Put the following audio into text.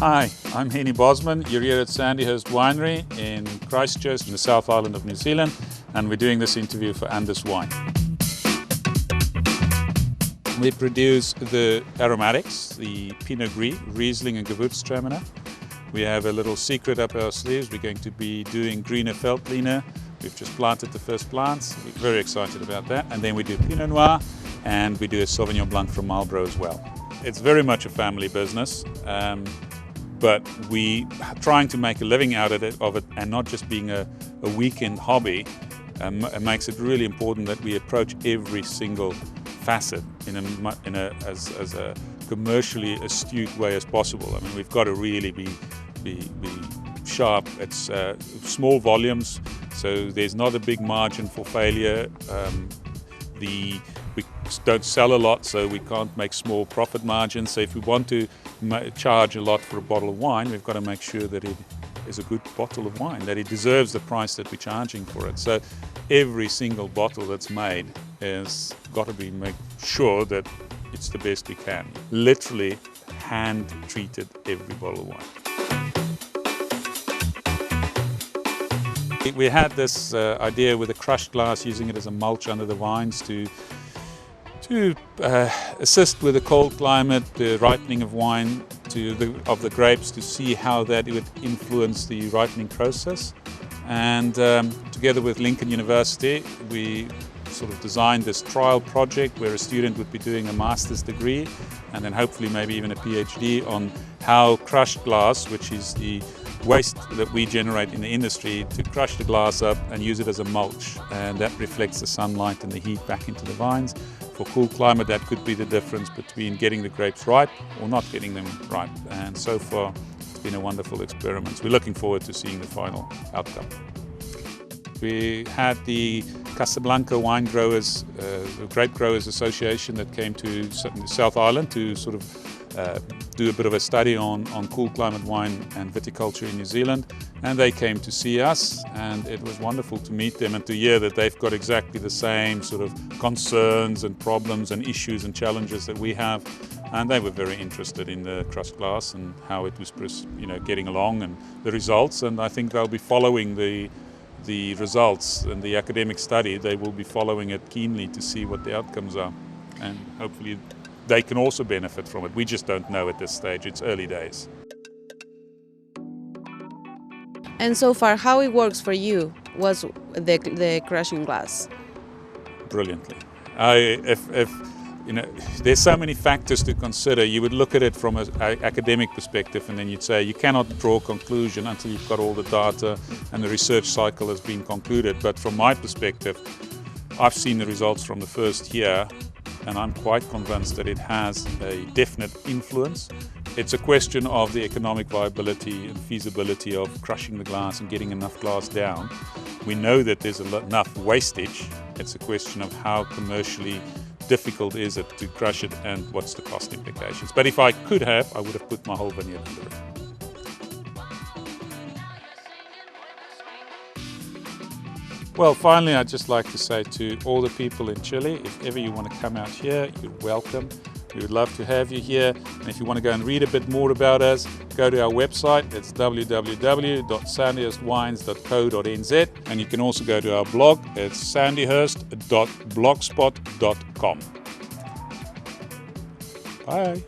Hi, I'm Henny Bosman. You're here at Sandihurst Winery in Christchurch in the South Island of New Zealand, and we're doing this interview for Anders Wine. We produce the aromatics, the Pinot Gris, Riesling and Gewürztraminer. We have a little secret up our sleeves. We're going to be doing Grüner Veltliner. We've just planted the first plants. We're very excited about that. And then we do Pinot Noir, and we do a Sauvignon Blanc from Marlborough as well. It's very much a family business, but we are trying to make a living out of it and not just being a weekend hobby. It makes it really important that we approach every single facet in as a commercially astute way as possible. I mean, we've got to really be sharp. It's small volumes, so there's not a big margin for failure. We don't sell a lot, so we can't make small profit margins. So if we want to charge a lot for a bottle of wine, we've got to make sure that it is a good bottle of wine, that it deserves the price that we're charging for it. So every single bottle that's made has got to be make sure that it's the best we can. Literally hand-treated every bottle of wine. We had this idea with the crushed glass, using it as a mulch under the vines to assist with the cold climate, the ripening of wine, of the grapes, to see how that would influence the ripening process. And together with Lincoln University, we sort of designed this trial project where a student would be doing a master's degree and then hopefully maybe even a PhD on how crushed glass, which is the waste that we generate in the industry, to crush the glass up and use it as a mulch, and that reflects the sunlight and the heat back into the vines. For cool climate, that could be the difference between getting the grapes ripe or not getting them ripe, and so far it's been a wonderful experiment. We're looking forward to seeing the final outcome. We had the Casablanca Wine Growers, the Grape Growers Association, that came to South Island to sort of do a bit of a study on cool climate wine and viticulture in New Zealand, and they came to see us, and it was wonderful to meet them and to hear that they've got exactly the same sort of concerns and problems and issues and challenges that we have, and they were very interested in the crushed glass and how it was, getting along and the results. And I think they'll be following the results and the academic study. They will be following it keenly to see what the outcomes are, and hopefully they can also benefit from it. We just don't know at this stage. It's early days. And so far, how it works for you was the crushing glass? Brilliantly. There's so many factors to consider. You would look at it from an academic perspective, and then you'd say you cannot draw a conclusion until you've got all the data and the research cycle has been concluded. But from my perspective, I've seen the results from the first year, and I'm quite convinced that it has a definite influence. It's a question of the economic viability and feasibility of crushing the glass and getting enough glass down. We know that there's enough wastage. It's a question of how commercially difficult is it to crush it and what's the cost implications. But if I could have, I would have put my whole vineyard under it. Well, finally, I'd just like to say to all the people in Chile, if ever you want to come out here, you're welcome. We would love to have you here. And if you want to go and read a bit more about us, go to our website. It's www.sandihurstwines.co.nz. And you can also go to our blog. It's sandihurst.blogspot.com. Bye.